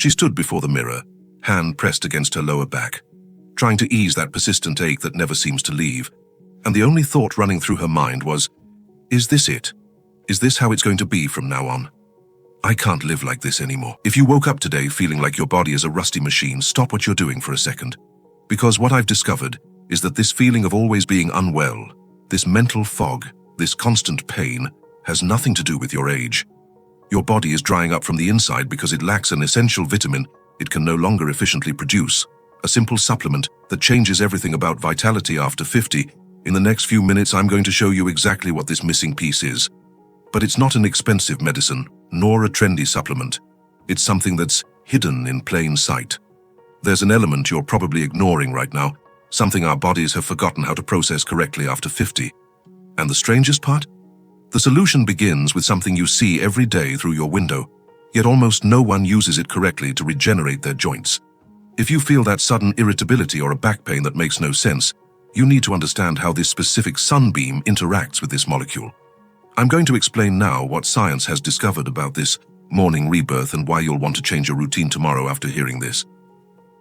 She stood before the mirror, hand pressed against her lower back, trying to ease that persistent ache that never seems to leave. And the only thought running through her mind was, is this it? Is this how it's going to be from now on? I can't live like this anymore. If you woke up today feeling like your body is a rusty machine, stop what you're doing for a second. Because what I've discovered is that this feeling of always being unwell, this mental fog, this constant pain, has nothing to do with your age. Your body is drying up from the inside because it lacks an essential vitamin it can no longer efficiently produce, a simple supplement that changes everything about vitality after 50. In the next few minutes, I'm going to show you exactly what this missing piece is. But it's not an expensive medicine, nor a trendy supplement. It's something that's hidden in plain sight. There's an element you're probably ignoring right now, something our bodies have forgotten how to process correctly after 50. And the strangest part? The solution begins with something you see every day through your window, yet almost no one uses it correctly to regenerate their joints. If you feel that sudden irritability or a back pain that makes no sense, you need to understand how this specific sunbeam interacts with this molecule. I'm going to explain now what science has discovered about this morning rebirth and why you'll want to change your routine tomorrow after hearing this.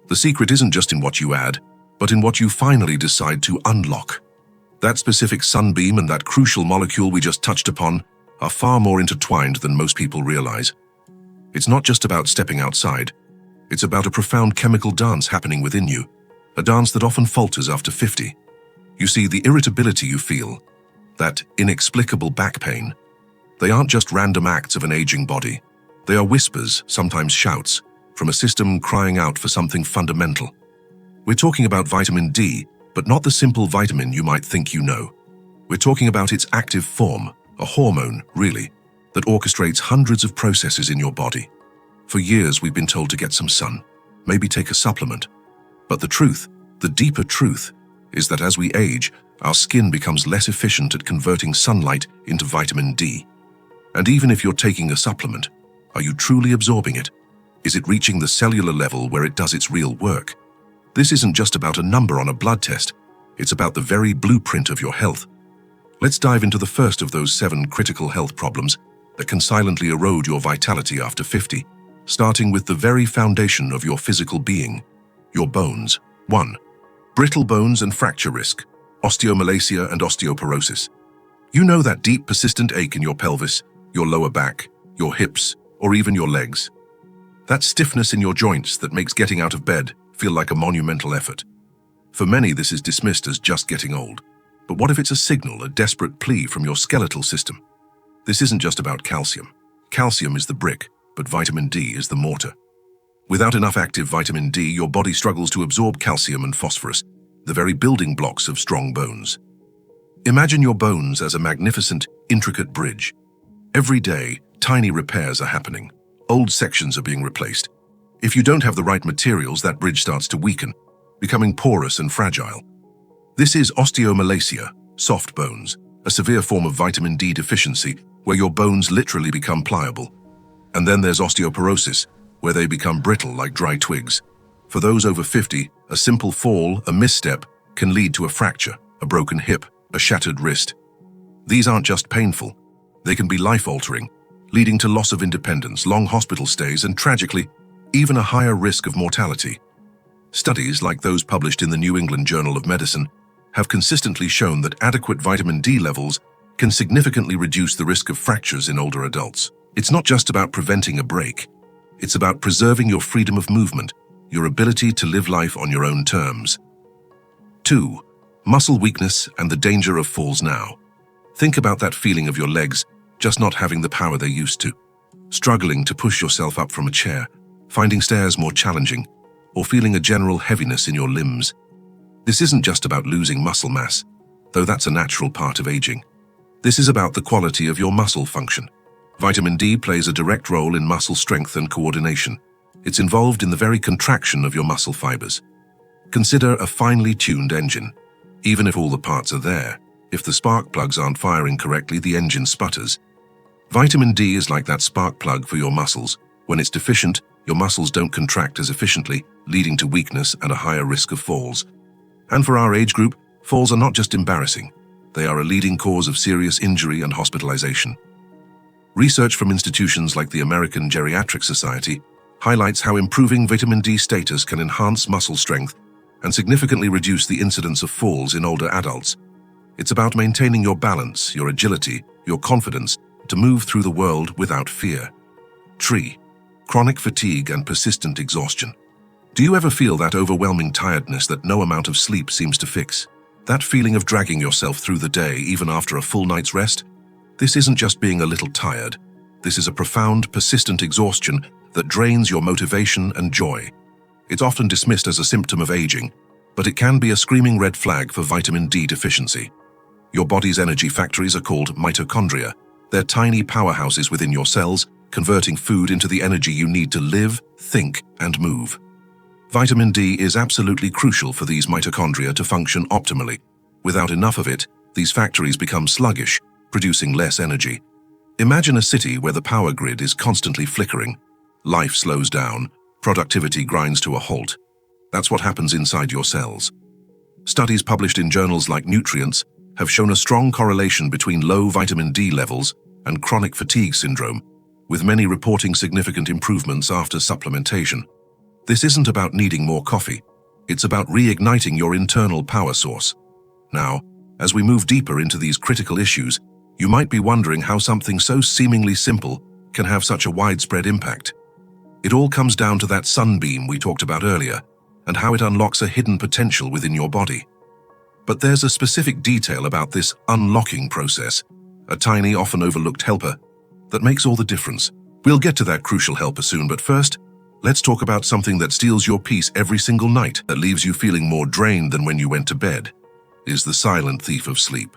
The secret isn't just in what you add, but in what you finally decide to unlock. That specific sunbeam and that crucial molecule we just touched upon are far more intertwined than most people realize. It's not just about stepping outside. It's about a profound chemical dance happening within you, a dance that often falters after 50. You see, the irritability you feel, that inexplicable back pain, they aren't just random acts of an aging body. They are whispers, sometimes shouts, from a system crying out for something fundamental. We're talking about vitamin D, but not the simple vitamin you might think you know. We're talking about its active form, a hormone, really, that orchestrates hundreds of processes in your body. For years, we've been told to get some sun, maybe take a supplement. But the truth, the deeper truth, is that as we age, our skin becomes less efficient at converting sunlight into vitamin D. And even if you're taking a supplement, are you truly absorbing it? Is it reaching the cellular level where it does its real work? This isn't just about a number on a blood test. It's about the very blueprint of your health. Let's dive into the first of those 7 critical health problems that can silently erode your vitality after 50, starting with the very foundation of your physical being, your bones. 1. Brittle bones and fracture risk, osteomalacia and osteoporosis. You know that deep, persistent ache in your pelvis, your lower back, your hips, or even your legs. That stiffness in your joints that makes getting out of bed feel like a monumental effort. For many, this is dismissed as just getting old. But what if it's a signal, a desperate plea from your skeletal system? This isn't just about calcium. Calcium is the brick, but vitamin D is the mortar. Without enough active vitamin D, your body struggles to absorb calcium and phosphorus, the very building blocks of strong bones. Imagine your bones as a magnificent, intricate bridge. Every day, tiny repairs are happening. Old sections are being replaced. If you don't have the right materials, that bridge starts to weaken, becoming porous and fragile. This is osteomalacia, soft bones, a severe form of vitamin D deficiency where your bones literally become pliable. And then there's osteoporosis, where they become brittle like dry twigs. For those over 50, a simple fall, a misstep, can lead to a fracture, a broken hip, a shattered wrist. These aren't just painful. They can be life-altering, leading to loss of independence, long hospital stays, and tragically, even a higher risk of mortality. Studies like those published in the New England Journal of Medicine have consistently shown that adequate vitamin D levels can significantly reduce the risk of fractures in older adults. It's not just about preventing a break. It's about preserving your freedom of movement, your ability to live life on your own terms. 2. Muscle weakness and the danger of falls now. Think about that feeling of your legs just not having the power they used to. Struggling to push yourself up from a chair, finding stairs more challenging, or feeling a general heaviness in your limbs. This isn't just about losing muscle mass, though that's a natural part of aging. This is about the quality of your muscle function. Vitamin D plays a direct role in muscle strength and coordination. It's involved in the very contraction of your muscle fibers. Consider a finely tuned engine. Even if all the parts are there, if the spark plugs aren't firing correctly, the engine sputters. Vitamin D is like that spark plug for your muscles. When it's deficient, your muscles don't contract as efficiently, leading to weakness and a higher risk of falls. And for our age group, falls are not just embarrassing. They are a leading cause of serious injury and hospitalization. Research from institutions like the American Geriatric Society highlights how improving vitamin D status can enhance muscle strength and significantly reduce the incidence of falls in older adults. It's about maintaining your balance, your agility, your confidence to move through the world without fear. 3. Chronic fatigue and persistent exhaustion. Do you ever feel that overwhelming tiredness that no amount of sleep seems to fix? That feeling of dragging yourself through the day even after a full night's rest? This isn't just being a little tired. This is a profound, persistent exhaustion that drains your motivation and joy. It's often dismissed as a symptom of aging, but it can be a screaming red flag for vitamin D deficiency. Your body's energy factories are called mitochondria. They're tiny powerhouses within your cells, converting food into the energy you need to live, think, and move. Vitamin D is absolutely crucial for these mitochondria to function optimally. Without enough of it, these factories become sluggish, producing less energy. Imagine a city where the power grid is constantly flickering. Life slows down, productivity grinds to a halt. That's what happens inside your cells. Studies published in journals like Nutrients have shown a strong correlation between low vitamin D levels and chronic fatigue syndrome, with many reporting significant improvements after supplementation. This isn't about needing more coffee. It's about reigniting your internal power source. Now, as we move deeper into these critical issues, you might be wondering how something so seemingly simple can have such a widespread impact. It all comes down to that sunbeam we talked about earlier and how it unlocks a hidden potential within your body. But there's a specific detail about this unlocking process, a tiny, often overlooked helper, that makes all the difference. We'll get to that crucial helper soon, but first, let's talk about something that steals your peace every single night, that leaves you feeling more drained than when you went to bed, is the silent thief of sleep.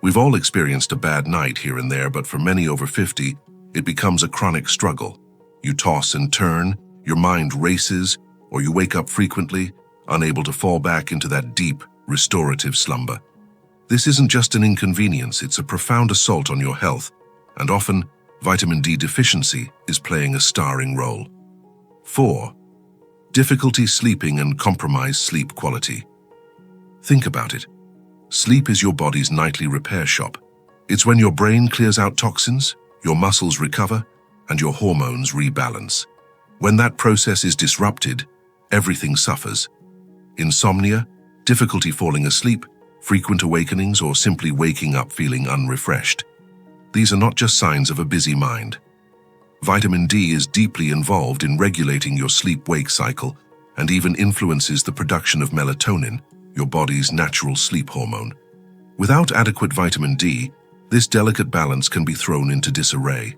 We've all experienced a bad night here and there, but for many over 50, it becomes a chronic struggle. You toss and turn, your mind races, or you wake up frequently, unable to fall back into that deep, restorative slumber. This isn't just an inconvenience, it's a profound assault on your health, and often, vitamin D deficiency is playing a starring role. 4. Difficulty sleeping and compromised sleep quality. Think about it. Sleep is your body's nightly repair shop. It's when your brain clears out toxins, your muscles recover, and your hormones rebalance. When that process is disrupted, everything suffers. Insomnia, difficulty falling asleep, frequent awakenings, or simply waking up feeling unrefreshed. These are not just signs of a busy mind. Vitamin D is deeply involved in regulating your sleep-wake cycle and even influences the production of melatonin, your body's natural sleep hormone. Without adequate vitamin D, this delicate balance can be thrown into disarray.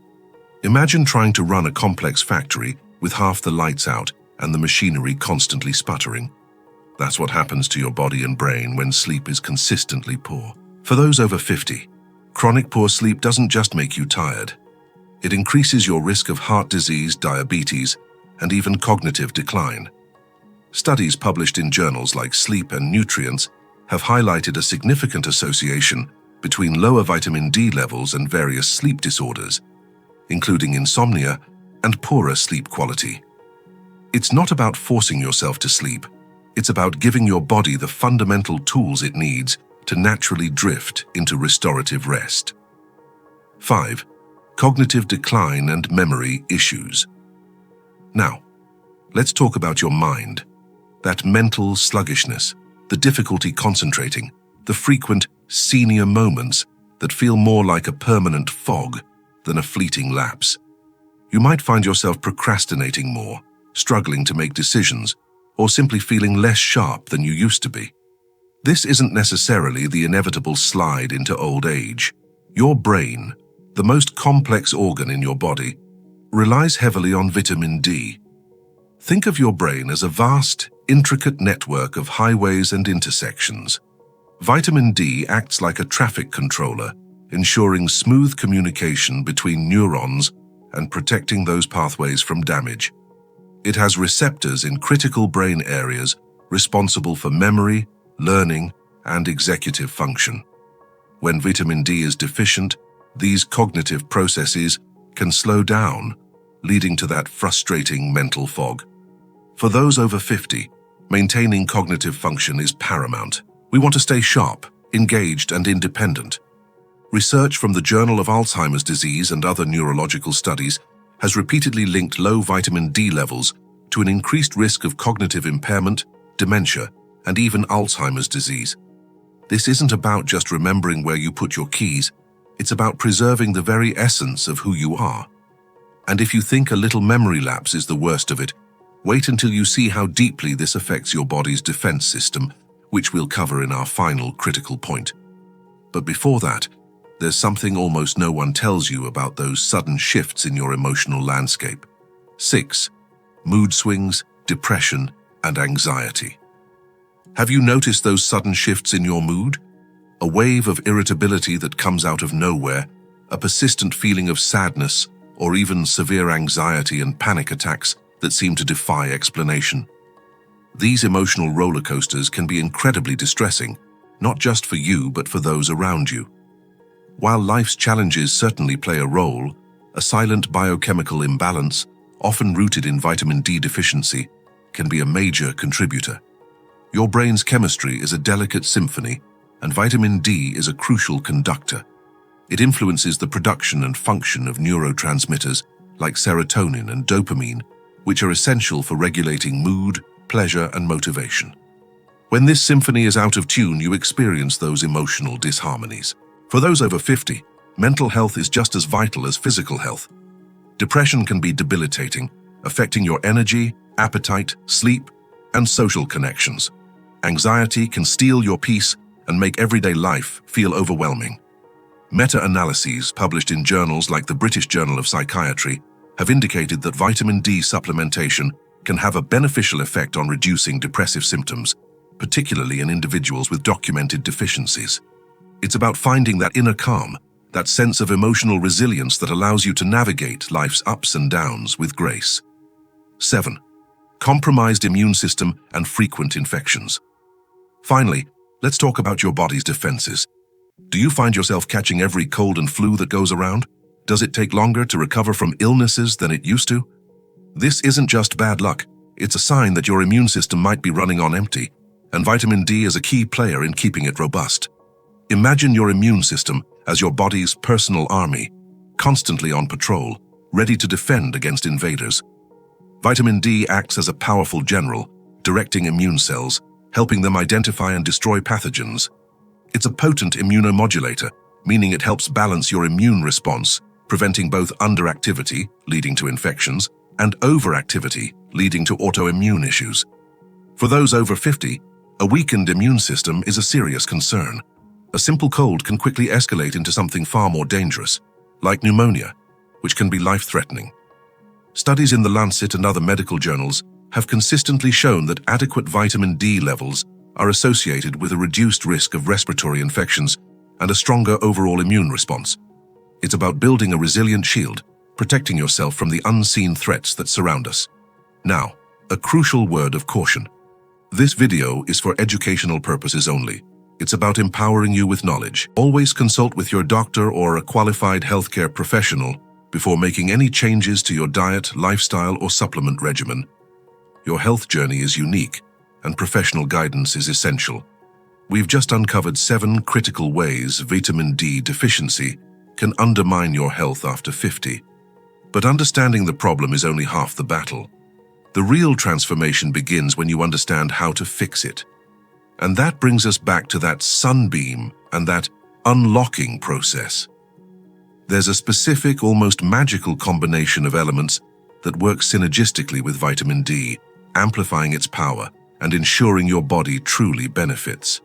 Imagine trying to run a complex factory with half the lights out and the machinery constantly sputtering. That's what happens to your body and brain when sleep is consistently poor. For those over 50, chronic poor sleep doesn't just make you tired. It increases your risk of heart disease, diabetes, and even cognitive decline. Studies published in journals like Sleep and Nutrients have highlighted a significant association between lower vitamin D levels and various sleep disorders, including insomnia and poorer sleep quality. It's not about forcing yourself to sleep. It's about giving your body the fundamental tools it needs to naturally drift into restorative rest. 5. Cognitive decline and memory issues. Now, let's talk about your mind. That mental sluggishness, the difficulty concentrating, the frequent senior moments that feel more like a permanent fog than a fleeting lapse. You might find yourself procrastinating more, struggling to make decisions, or simply feeling less sharp than you used to be. This isn't necessarily the inevitable slide into old age. Your brain, the most complex organ in your body, relies heavily on vitamin D. Think of your brain as a vast, intricate network of highways and intersections. Vitamin D acts like a traffic controller, ensuring smooth communication between neurons and protecting those pathways from damage. It has receptors in critical brain areas responsible for memory, learning, and executive function. When vitamin D is deficient, these cognitive processes can slow down, leading to that frustrating mental fog. For those over 50, maintaining cognitive function is paramount. We want to stay sharp, engaged, and independent. Research from the Journal of Alzheimer's Disease and other neurological studies has repeatedly linked low vitamin D levels to an increased risk of cognitive impairment, dementia, and even Alzheimer's disease. This isn't about just remembering where you put your keys, it's about preserving the very essence of who you are. And if you think a little memory lapse is the worst of it, wait until you see how deeply this affects your body's defense system, which we'll cover in our final critical point. But before that, there's something almost no one tells you about those sudden shifts in your emotional landscape. 6. Mood swings, depression, and anxiety. Have you noticed those sudden shifts in your mood? A wave of irritability that comes out of nowhere, a persistent feeling of sadness, or even severe anxiety and panic attacks that seem to defy explanation. These emotional roller coasters can be incredibly distressing, not just for you but for those around you. While life's challenges certainly play a role, a silent biochemical imbalance, often rooted in vitamin D deficiency, can be a major contributor. Your brain's chemistry is a delicate symphony, and vitamin D is a crucial conductor. It influences the production and function of neurotransmitters like serotonin and dopamine, which are essential for regulating mood, pleasure, and motivation. When this symphony is out of tune, you experience those emotional disharmonies. For those over 50, mental health is just as vital as physical health. Depression can be debilitating, affecting your energy, appetite, sleep, and social connections. Anxiety can steal your peace and make everyday life feel overwhelming. Meta-analyses published in journals like the British Journal of Psychiatry have indicated that vitamin D supplementation can have a beneficial effect on reducing depressive symptoms, particularly in individuals with documented deficiencies. It's about finding that inner calm, that sense of emotional resilience that allows you to navigate life's ups and downs with grace. 7. Compromised immune system and frequent infections. Finally, let's talk about your body's defenses. Do you find yourself catching every cold and flu that goes around? Does it take longer to recover from illnesses than it used to? This isn't just bad luck, it's a sign that your immune system might be running on empty, and vitamin D is a key player in keeping it robust. Imagine your immune system as your body's personal army, constantly on patrol, ready to defend against invaders. Vitamin D acts as a powerful general, directing immune cells, helping them identify and destroy pathogens. It's a potent immunomodulator, meaning it helps balance your immune response, preventing both underactivity, leading to infections, and overactivity, leading to autoimmune issues. For those over 50, a weakened immune system is a serious concern. A simple cold can quickly escalate into something far more dangerous, like pneumonia, which can be life-threatening. Studies in The Lancet and other medical journals have consistently shown that adequate vitamin D levels are associated with a reduced risk of respiratory infections and a stronger overall immune response. It's about building a resilient shield, protecting yourself from the unseen threats that surround us. Now, a crucial word of caution. This video is for educational purposes only. It's about empowering you with knowledge. Always consult with your doctor or a qualified healthcare professional before making any changes to your diet, lifestyle, or supplement regimen. Your health journey is unique, and professional guidance is essential. We've just uncovered 7 critical ways vitamin D deficiency can undermine your health after 50. But understanding the problem is only half the battle. The real transformation begins when you understand how to fix it. And that brings us back to that sunbeam and that unlocking process. There's a specific, almost magical combination of elements that work synergistically with vitamin D, amplifying its power and ensuring your body truly benefits.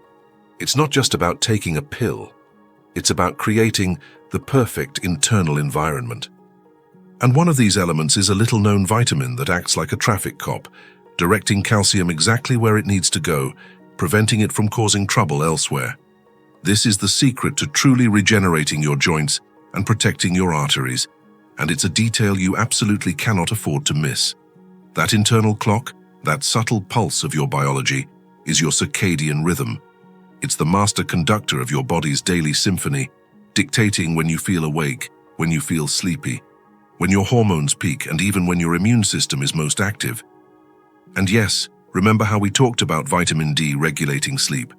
It's not just about taking a pill. It's about creating the perfect internal environment. And one of these elements is a little-known vitamin that acts like a traffic cop, directing calcium exactly where it needs to go, preventing it from causing trouble elsewhere. This is the secret to truly regenerating your joints and protecting your arteries, and it's a detail you absolutely cannot afford to miss. That internal clock, that subtle pulse of your biology, is your circadian rhythm. It's the master conductor of your body's daily symphony, dictating when you feel awake, when you feel sleepy, when your hormones peak, and even when your immune system is most active. And yes, remember how we talked about vitamin D regulating sleep?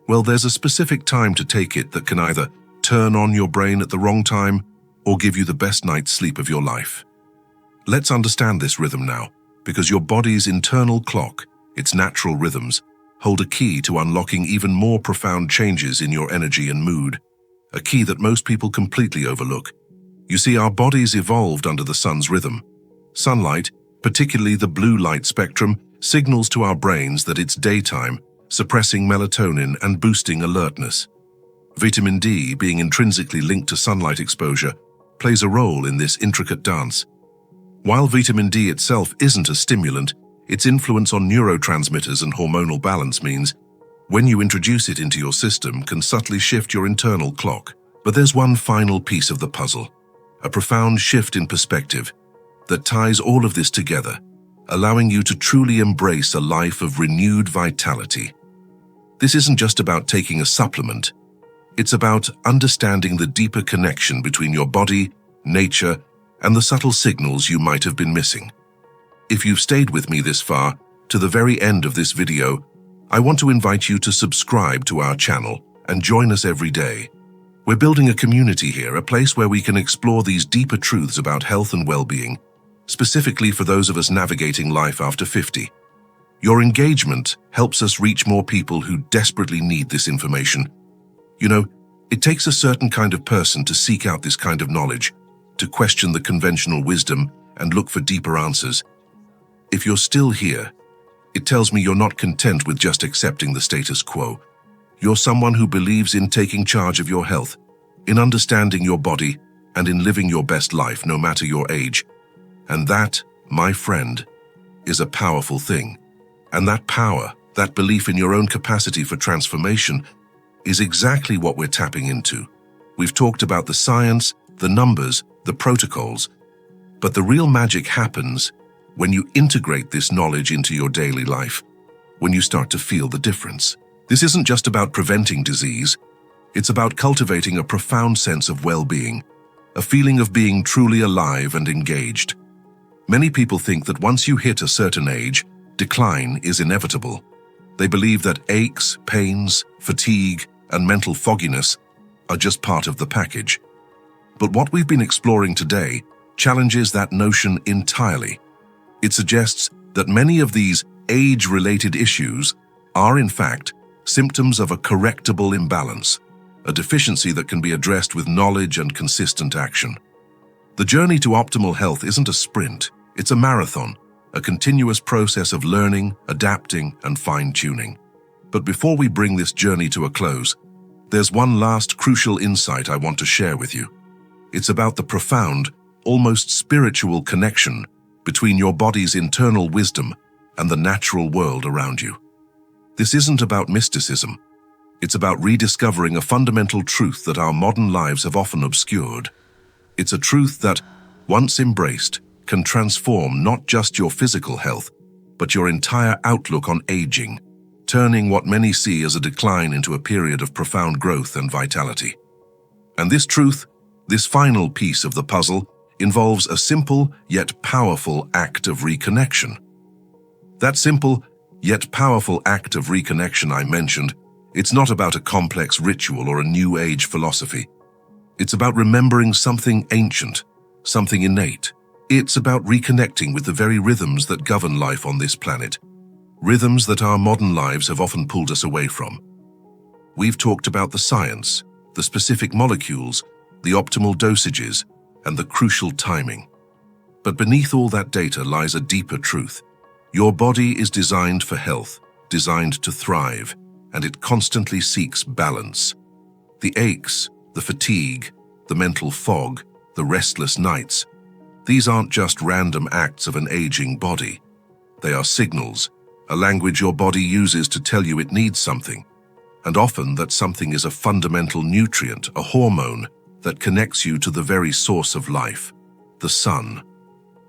Well, there's a specific time to take it that can either turn on your brain at the wrong time or give you the best night's sleep of your life. Let's understand this rhythm now, because your body's internal clock, its natural rhythms, hold a key to unlocking even more profound changes in your energy and mood, a key that most people completely overlook. You see, our bodies evolved under the sun's rhythm. Sunlight, particularly the blue light spectrum, signals to our brains that it's daytime, suppressing melatonin and boosting alertness. Vitamin D, being intrinsically linked to sunlight exposure, plays a role in this intricate dance. While vitamin D itself isn't a stimulant, its influence on neurotransmitters and hormonal balance means, when you introduce it into your system, can subtly shift your internal clock. But there's one final piece of the puzzle, a profound shift in perspective that ties all of this together, allowing you to truly embrace a life of renewed vitality. This isn't just about taking a supplement. It's about understanding the deeper connection between your body, nature, and the subtle signals you might have been missing. If you've stayed with me this far, to the very end of this video, I want to invite you to subscribe to our channel and join us every day. We're building a community here, a place where we can explore these deeper truths about health and well-being, specifically for those of us navigating life after 50. Your engagement helps us reach more people who desperately need this information. You know, it takes a certain kind of person to seek out this kind of knowledge, to question the conventional wisdom and look for deeper answers. If you're still here, it tells me you're not content with just accepting the status quo. You're someone who believes in taking charge of your health, in understanding your body, and in living your best life, no matter your age. And that, my friend, is a powerful thing. And that power, that belief in your own capacity for transformation, is exactly what we're tapping into. We've talked about the science, the numbers, the protocols, but the real magic happens when you integrate this knowledge into your daily life, when you start to feel the difference. This isn't just about preventing disease, it's about cultivating a profound sense of well-being, a feeling of being truly alive and engaged. Many people think that once you hit a certain age, decline is inevitable. They believe that aches, pains, fatigue, and mental fogginess are just part of the package. But what we've been exploring today challenges that notion entirely. It suggests that many of these age-related issues are, in fact, symptoms of a correctable imbalance, a deficiency that can be addressed with knowledge and consistent action. The journey to optimal health isn't a sprint, it's a marathon, a continuous process of learning, adapting, and fine-tuning. But before we bring this journey to a close, there's one last crucial insight I want to share with you. It's about the profound, almost spiritual connection between your body's internal wisdom and the natural world around you. This isn't about mysticism. It's about rediscovering a fundamental truth that our modern lives have often obscured. It's a truth that, once embraced, can transform not just your physical health, but your entire outlook on aging, turning what many see as a decline into a period of profound growth and vitality. And this truth, this final piece of the puzzle, involves a simple yet powerful act of reconnection. That simple yet powerful act of reconnection I mentioned, it's not about a complex ritual or a new age philosophy. It's about remembering something ancient, something innate. It's about reconnecting with the very rhythms that govern life on this planet, rhythms that our modern lives have often pulled us away from. We've talked about the science, the specific molecules, the optimal dosages, and the crucial timing. But beneath all that data lies a deeper truth. Your body is designed for health, designed to thrive, and it constantly seeks balance. The aches, the fatigue, the mental fog, the restless nights, these aren't just random acts of an aging body. They are signals, a language your body uses to tell you it needs something, and often that something is a fundamental nutrient, a hormone, that connects you to the very source of life, the sun.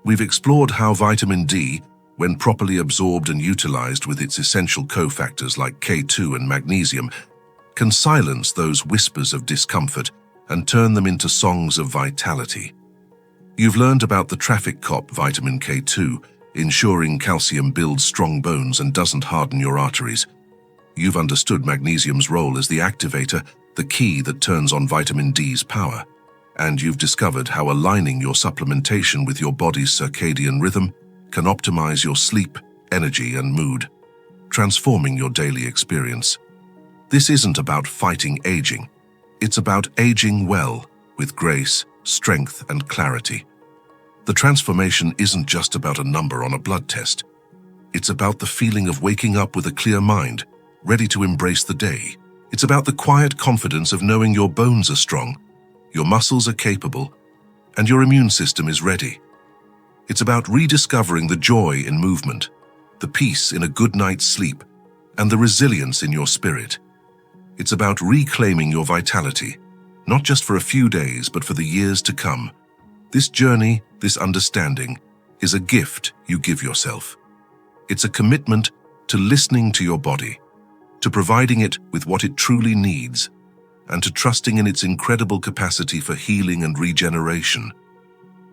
We've explored how vitamin D, when properly absorbed and utilized with its essential cofactors like K2 and magnesium, can silence those whispers of discomfort and turn them into songs of vitality. You've learned about the traffic cop vitamin K2, ensuring calcium builds strong bones and doesn't harden your arteries. You've understood magnesium's role as the activator, the key that turns on vitamin D's power. and you've discovered how aligning your supplementation with your body's circadian rhythm can optimize your sleep, energy, and mood, transforming your daily experience. This isn't about fighting aging. It's about aging well, with grace, strength, and clarity. The transformation isn't just about a number on a blood test. It's about the feeling of waking up with a clear mind, ready to embrace the day. It's about the quiet confidence of knowing your bones are strong, your muscles are capable, and your immune system is ready. It's about rediscovering the joy in movement, the peace in a good night's sleep, and the resilience in your spirit. It's about reclaiming your vitality, not just for a few days, but for the years to come. This journey, this understanding, is a gift you give yourself. It's a commitment to listening to your body, to providing it with what it truly needs, and to trusting in its incredible capacity for healing and regeneration.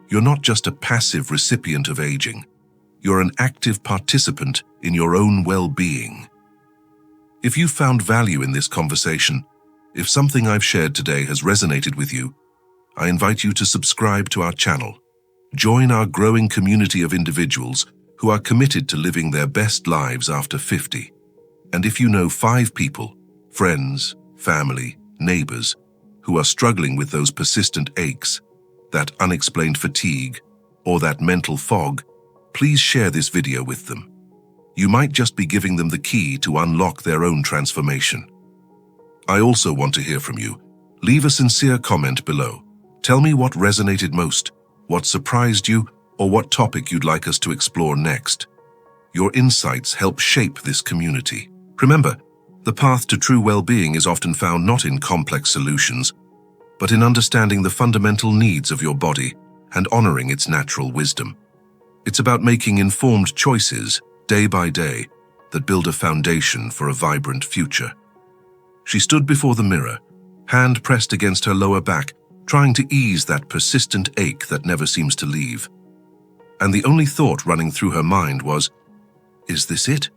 You're not just a passive recipient of aging. You're an active participant in your own well-being. If you found value in this conversation, if something I've shared today has resonated with you, I invite you to subscribe to our channel. Join our growing community of individuals who are committed to living their best lives after 50. And if you know 5 people, friends, family, neighbors, who are struggling with those persistent aches, that unexplained fatigue, or that mental fog, please share this video with them. You might just be giving them the key to unlock their own transformation. I also want to hear from you. Leave a sincere comment below. Tell me what resonated most, what surprised you, or what topic you'd like us to explore next. Your insights help shape this community. Remember, the path to true well-being is often found not in complex solutions, but in understanding the fundamental needs of your body and honoring its natural wisdom. It's about making informed choices, day by day, that build a foundation for a vibrant future. She stood before the mirror, hand pressed against her lower back, trying to ease that persistent ache that never seems to leave. And the only thought running through her mind was, is this it?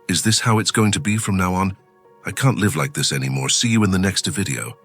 Is this how it's going to be from now on? I can't live like this anymore. See you in the next video.